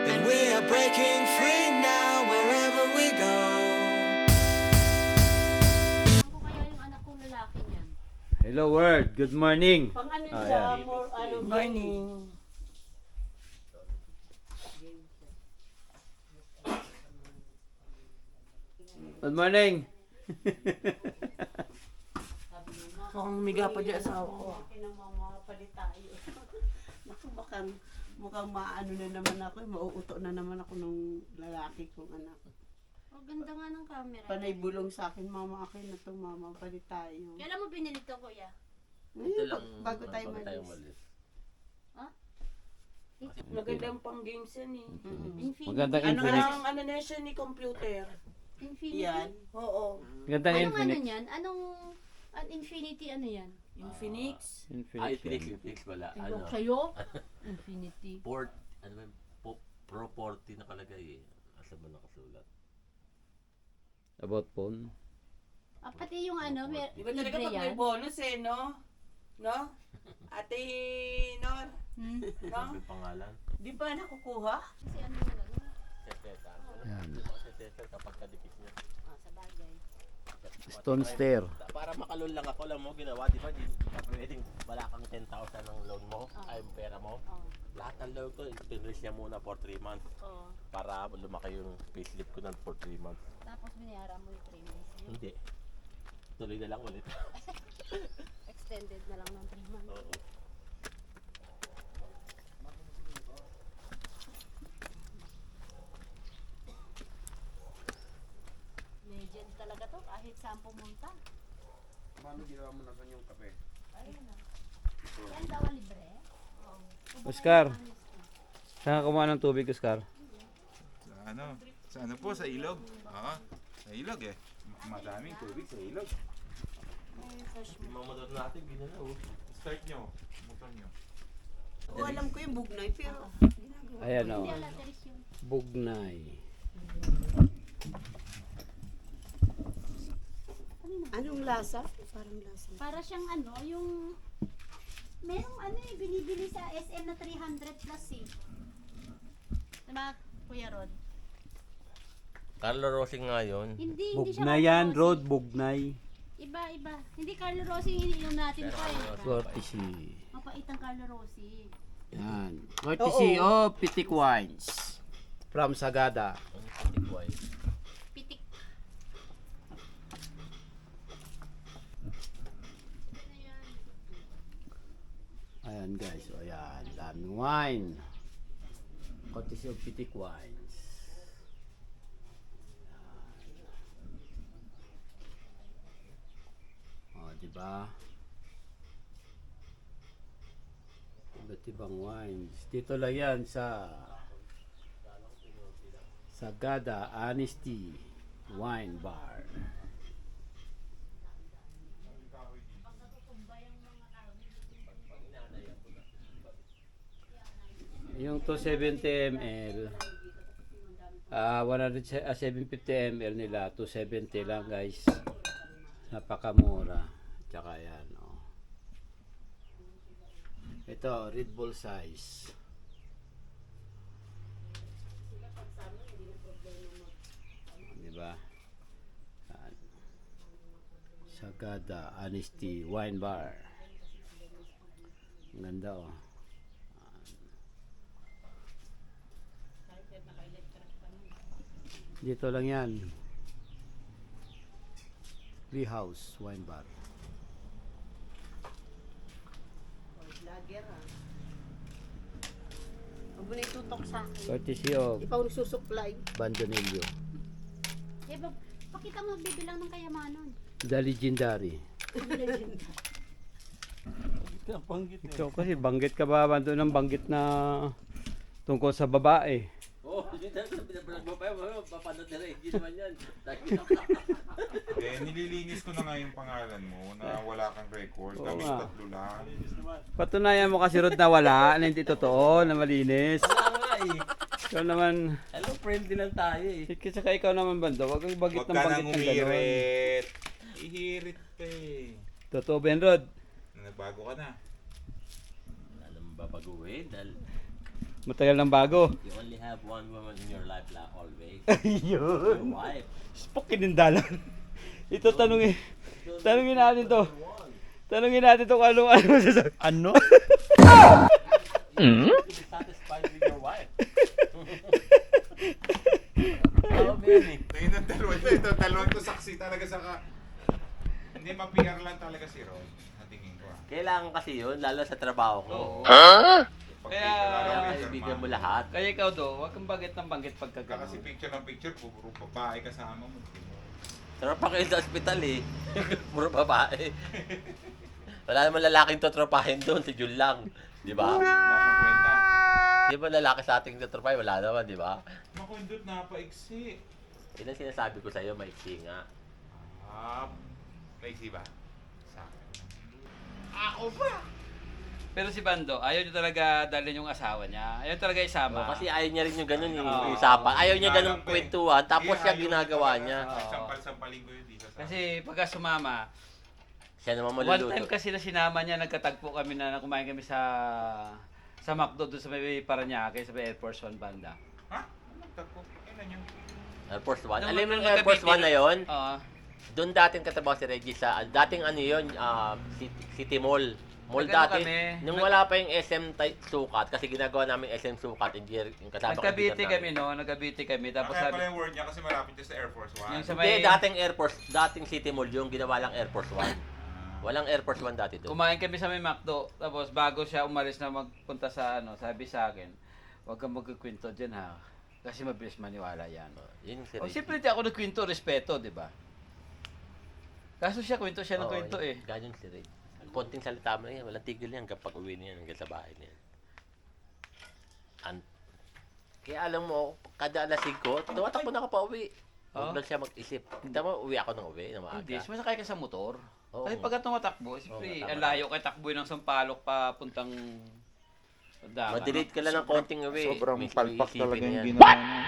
And we are breaking free now wherever we go. Ako kaya yung anak kong lalaki niyan. Hello world, good morning. Pang ano Ah, siya, yan. more ano, Morning. Good morning. Mukhang miga pa dyan sa ako. kinamamapalit tayo. Naku, mukhang maano na naman ako, mauuto na naman ako nung lalaki kong anak. Ang ganda nga ng camera. Panay bulong sa akin, mama akin na to, mama, palit tayo. Kailan mo binili to, kuya? Bago tayo malis. Magandang pang games yan eh. Infinity. Magandang Ano Infinix. ano na siya ni computer? Infinity? Yan. Oo. Magandang Anong ano Infinix. yan? Anong Infinity ano yan? Infinix. Infinix. Infinix wala. Ewan Ano? sa'yo? Infinity. Port, ano ba yun? Pro 40 nakalagay eh. Asa ba nakasulat? About phone. Ah, pati yung ano, Di ba talaga libre pag may yan? bonus eh, no? No? Ate Nor? Hmm? No? Sabi pangalan. Di ba nakukuha? Kasi ano yung ano? Seseta. Yan. Seseta kapag kadikit niya. Ah, sa bagay. Stone stair. Para makalun lang ako lang mo ginawa, di ba? Di pwedeng wala kang 10,000 ng loan mo, ay pera mo. Oh. Lahat ng loan ko, pinrelease niya muna for 3 months Oh. para lumaki yung payslip ko ng for 3 months. Tapos binayaran mo yung 3 months niyo. Hindi. Tuloy na lang ulit. Extended na lang ng 3 months. Oo. Legend talaga to, kahit saan pumunta. Paano ginawa mo na kanyang kape? Ayun na. Yan daw ang libre? Oo. Oscar. Saan ka kumuha ng tubig, Oscar? Sa ano po, sa ilog. Oo, sa ilog eh. Madaming tubig sa ilog. Yung mga motor natin, ginalaw. Start nyo, motor nyo. O, alam ko yung bugnay, pero Ayan o. Hindi, alateris yun. Bugnay. anong lasa? Parang lasa. Para siyang ano, yung... Merong ano eh, binibili sa SM na 300 plus eh. Diba, Kuya Rod? Carlo Rossi nga yun. Hindi siya Bugnay Carlo yan, Rossi. road Bugnay. Iba. Hindi Carlo Rossi yung iniinom natin pa eh. Courtesy. Mapait ang Carlo Rossi. Yan. Courtesy of Pitik Wines. From Sagada. Pitik. Ayan guys, o ayan. Daming wine. Courtesy of Pitik Wines. O, diba? Iba't ibang wines. Dito lang yan sa Sagada Honesty Wine Bar. Yung 270 ml 750 ml nila 270 lang guys, napakamura. Tsaka yan oh. Ito Red Bull size. Diba? Yan. Sagada Honesty Wine Bar. Ang ganda oh. Dito lang yan. Treehouse Wine Bar. Vlogger ah. Huwag mo na itutok sa akin. Courtesy of Di pa ako nagsusupply. Bandonillo. Eh, pakita mo bibilang ng kayamanon. The Legendary. Ikaw kasi banggit ka ba doon ng banggit na tungkol sa babae? Oo, hindi talaga binablog mo pa yun. Papanood nila, hindi naman yan. Nililinis ko na nga yung pangalan mo na wala kang record. Oo Kami nga. tatlo lang. Patunayan mo kasi Rod na wala, na hindi totoo, na malinis. Wala nga eh. Ikaw naman, Hello, friendly lang tayo eh. saka ikaw naman bando, wag kang bagit Huwag ng ka bagit nang ng gano'n. umirit. Ihirit ka eh. Totoo ba yun, Rod? Nagbago ka na. Wala naman babaguhin dahil Matagal ng bago. You only have one woman in your life always. Ayun. Your wife. Spok kinindalan. Ito tanungin natin to. Tanungin natin to kung ano sasabi. Ano? Be satisfied with your wife. Oh, baby. Ito yung dalawang to saksi talaga sa hindi ma-PR lang talaga si Ron. Natingin ko ah. Kailangan kasi yun, lalo sa trabaho ko. Pag Kaya, Kaya picture kaibigan mo man. lahat. Kaya ikaw do, wag kang banggit ng banggit pagka Kasi ganun. picture ng picture, puro babae kasama mo. Tropa kayo sa ospital eh. Puro babae. Wala naman lalaking totropahin doon, si Jun lang. Di ba? Mapakwenta. Di ba lalaki sa ating totropahin? Wala naman, di ba? Makundot na paiksi. Yun ang sinasabi ko sa'yo, maiksi nga. Paiksi ba? Sa akin. Pero si Bando, ayaw niya talaga dalhin yung asawa niya. Ayaw talaga isama. Kasi ayaw niya rin yung ganun yung Oo. usapan. Ayaw niya ganun Hinanap eh. kwentuhan, tapos Hindi, siya ayaw ginagawa talaga. niya. Sampal-sampalin ko yun dito sa Kasi pagka sumama, Siya naman one maluluto. time kasi na sinama niya, nagkatagpo kami na kumain kami sa McDo doon sa may Paranaque, sa may Air Force One banda. Ha? Ano nagtagpo? Kailan yun? Air Force One. Nung- Alam mo nung yung Air Force nagka-BP One na yun? Oo. Doon dating katabaw si Reggie sa, dating ano yun, City Mall. Mall Nag-ano dati. kami? Nung wala pa yung SM Sukat, kasi ginagawa namin SM Sukat, hindi yung kasama Nagkabiti kaibigan kami namin. no, nagkabiti kami. Tapos Kaya sabi, pala yung word niya kasi malapit siya sa Air Force One. yung sa Hindi, may, dating Air Force, dating City Mall yung ginawa lang Air Force One. Walang Air Force One dati doon. kumain kami sa may McDo. Tapos bago siya umalis na magpunta sa ano, sabi sa akin, huwag kang magkukwento dyan ha. Kasi mabilis maniwala yan. Yun yung si O Reggie. siyempre di ako nagkwento, respeto, di ba? Kaso siya kwento siya ng Oo, kwento eh. Ganyan si Reggie. Konting salita mo na yan, walang tigil yan kapag uwi niya hanggang sa bahay niya. Kaya alam mo, kada alas 5, tumatakbo na ako pa uwi. Oh? Huwag lang siya mag-isip. Kita mo, uwi ako ng uwi na maaga. Hindi, sumasakay ka sa motor. Oo. Kasi pagka tumatakbo, siyempre, tama. ang layo kay takbo ng Sampaloc pa puntang Dagat. Madelete ka lang ng konting uwi. Sobrang May palpak iisipin talaga yung yan. ginawa niya.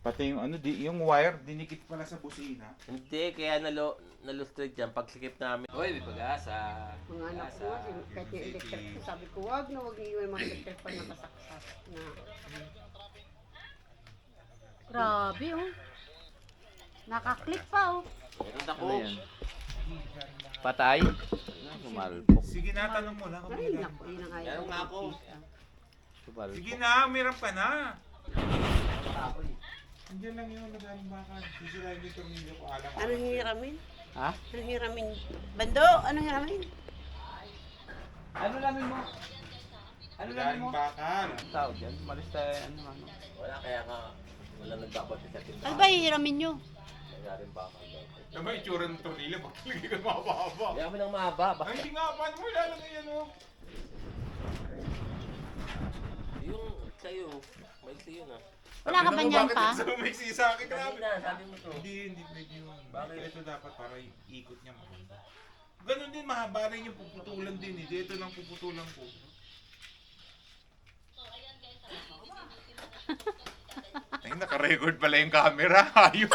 Pati yung ano, yung wire, dinikit pala sa busina. Hindi, kaya nalustrid dyan. Pagsikip namin. Hoy, may pag-asa. Mga anak ko nga, kahit yung electric ko, sabi ko, wag na wag niyo yung mga electric pa nakasaksak na. Grabe oh. Nakaklik pa oh. Meron ako. Ano yan? Patay? Sumalpok. Sige na, tanong mo lang. kung Ay, meron. naku, yun ang ayaw. Meron nga ako. Sumalpok. Sige na, meron ka na. Andiyan lang yung nagaling baka. Sisirahin yung tornilyo ko alam. Anong hiramin? Ha? Anong hiramin? Bando, anong hiramin? Ano namin mo? Ano namin Nagaling mo? bakal. Ang tawag dyan? Malis tayo, ano. Wala, kaya nga. Wala nagbabati sa tindahan. Ano ba hihiramin nyo? Nangyari ba ako? Tama yung tsura ng tornilyo, pag talagay ka mababa. Kaya mo nang mahaba. Ay, Baka hindi nga, paano mo ilalagay yan oh? yung sa'yo. Maiksi yun ah. Wala ka ba niyan pa? Bakit sumiksi sa akin? Grabe. Kanina, sabi mo to. Hindi pwede yun. Bakit ito dapat para ikot niya maganda. Ganon din, mahaba rin yung puputulan din. Hindi ito lang puputulan ko. Ay, naka-record pala yung camera. Ayun.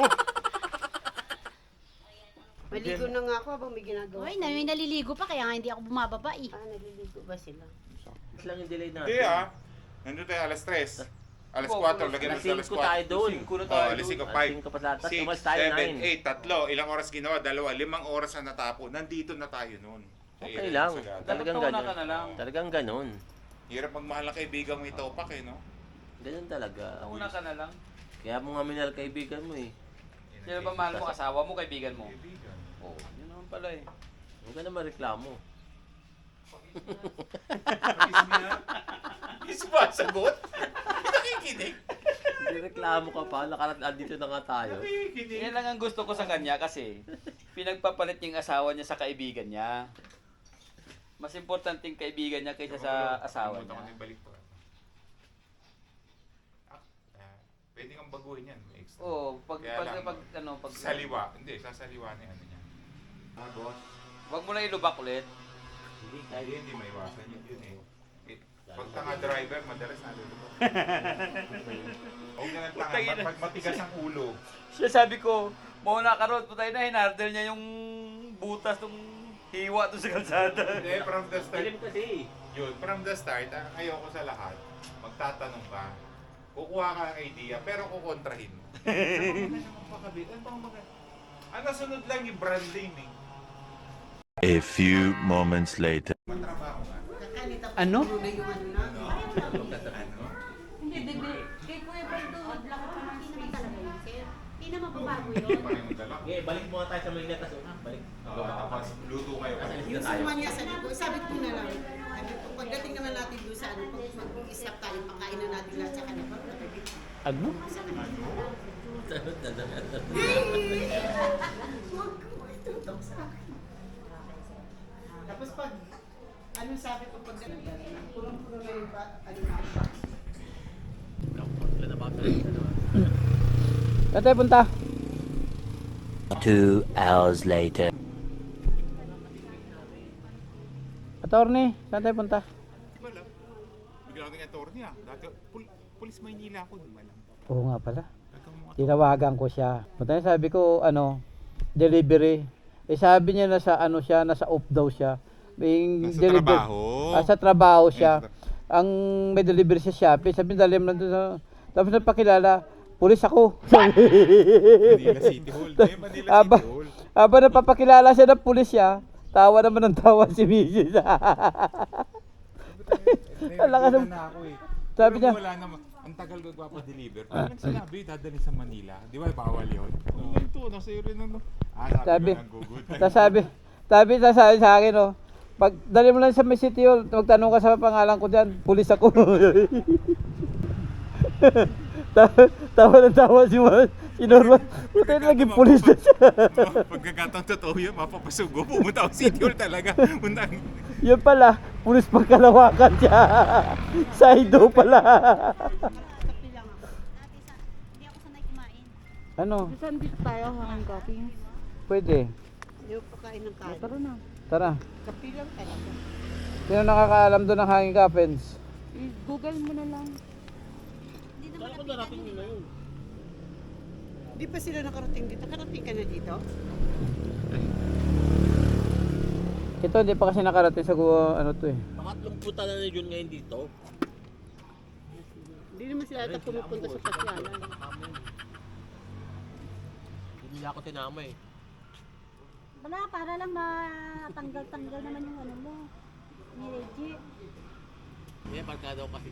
Maligo na nga ako habang may ginagawa. Ay, may naliligo pa kaya nga hindi ako bumababa eh. Ah, naliligo ba sila? Mas lang yung delay natin. Hindi nandun tayo alas 3. Alas 4, lagyan natin sa alas 4. tayo doon. tayo Alas 5, Alas 5 pa sa atas. 6, Tumas tayo 7, 9. 8, 3. Ilang oras ginawa? 2. 5 oras na natapo. Nandito na tayo noon. Okay lang. Talagang Dapat ganun. ka na lang. Talagang ganun. Hirap magmahal ng kaibigan mo itopak eh, no? Ganun talaga. Una ka na lang. Kaya mo nga minahal kaibigan mo eh. Sino ba mahal mo? Asawa mo, kaibigan mo? Kaibigan. Oo, yun naman pala eh. Huwag ka na mareklamo. Kiss niya. Kiss ba? Sagot? Nakikinig. Hindi reklamo ka pa. Andito na nga tayo. Nakikinig. Yan lang ang gusto ko sa kanya kasi pinagpapalit niya yung asawa niya sa kaibigan niya. Mas importante yung kaibigan niya kaysa sa asawa Kalimutan ko na niya. yung balik pa. Pwede kang baguhin yan. May extra. Oo, pag Kaya lang, pag Saliwa. Hindi, sasaliwa na yung ano niya. Boss. wag mo na ilubak ulit. Hindi maiwasan yun eh. Pag tanga driver, madalas nalulubog. Huwag na ng tanga, pag matigas ang ulo. Siya sabi ko, mauna ka ron, putay na, hinardel niya yung butas ng hiwa doon sa kalsada. Hindi, from the start. Dilim kasi. Yun, from the start, ayoko sa lahat. magtatanong ka, kukuha ka ng idea, pero kukontrahin mo. Ano sunod lang yung brand name eh. A few moments later. Matrabaho nga. Ano? Kay Kuya Baldo. Hindi naman talaga yun, sir. Hindi na mababago yun. Parang dala. Okay, balik muna tayo sa Manila, tapos balik. Tapos luto kayo. Yung suma niya, sabi ko na lang, sabi ko, pagdating naman natin doon sa ano, pag mag-stop tayo, pakain na natin lahat sa kanila. Ano? Tutok sa akin. Tapos pag, ano sabi ko pag gano'n, pulong-pulo na yung ano na box. Saan tayo punta? 2 hours later. Attorney, saan tayo punta? Wala. Bigla ako ng attorney ah. Dati, Pulis Maynila ako, di ba lang? Oo nga pala. Tinawagan ko siya. Punta sabi ko, delivery. Eh sabi niya nasa ano siya, nasa off daw siya. May Nasa trabaho. Sa trabaho siya. Yes. Ang may delivery sa Shopee. Sabi niya, dali mo lang doon sa... Tapos napakilala, pulis ako. Manila City Hall. Manila Aba, City Hall. aba napapakilala siya ng pulis siya. Tawa naman ng tawa si Mrs. Alakas ng- na ako eh. Sabi Pero niya- wala naman. Ang tagal magpapadeliver. Kung sinabi, dadali sa Manila. Di ba, bawal yun? Yung to, nasa iyo rin ano. Sabi, nag-good. sabi sa akin, pag dali mo lang sa may city hall, magtanong ka sa pangalan ko dyan, pulis ako. Tawa si Norman. Puta yun, naging pulis na siya. Pagkakataon totoo yun, mapapasugo. Pumunta ako City Hall talaga. Punta. Yun pala, pulis pagkalawakan siya. Saido pala. Kape lang ako. Hindi ako sanay kumain. Ano? Saan dito tayo hanggang coffee? Pwede. Hindi ko pakain ng kain. Tara na. Tara. Kapi lang talaga. Sino nakakaalam doon ng hanging coffins? Google mo na lang. Hindi naman napitan yun. Di pa sila nakarating dito? Nakarating ka na dito? Ito, hindi pa kasi nakarating sa ano to eh. Pangatlong punta na ni Jun ngayon dito. Hindi naman sila ata pumupunta sa pasyalan. Hindi nila ako tinama eh. Wala, para lang matanggal-tanggal naman yung ano mo. Ni Reggie. Kaya pagka daw kasi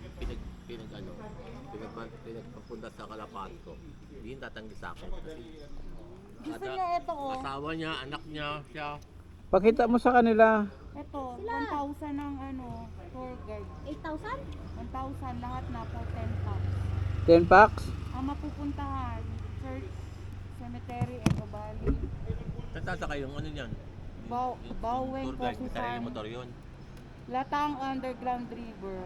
pinagpapunta sa Kalapato, hindi yung tatanggi sa akin. Kasi Gusto niya ito asawa niya, anak niya, siya. Pakita mo sa kanila. Ito, 1,000 ang tour guide. 8,000? 1,000 lahat na po 10 packs. 10 packs. Ang mapupuntahan, church, cemetery, Eco Valley, Nagsasakay yung ano niyan. Baweng Tour guide, Coffee may sariling Farm, motor yun. Latang Underground River.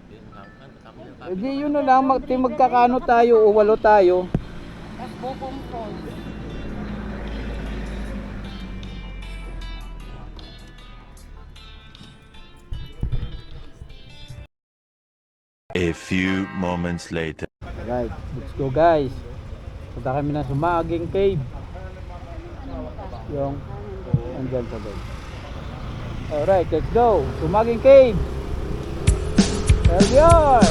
Yun lang, kasama niya. Hindi yun na lang, magkakano tayo o 8 tayo. At Bokong Falls. A few moments later. Right, let's go guys. Punta kami ng Sumaging Cave. Yung andyan pa guys. Alright, let's go. Sumaging Cave. There we are.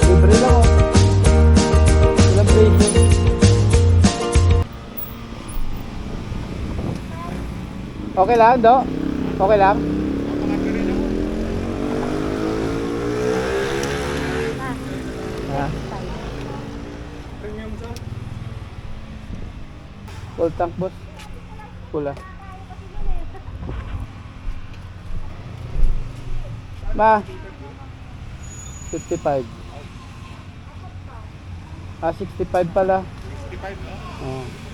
Libre lang oh. Ilang Okay lang, Do? Okay lang? Ah. Full tank, boss. Pula. Ma. 55. Ah, 65 pala. 65 no? Oh.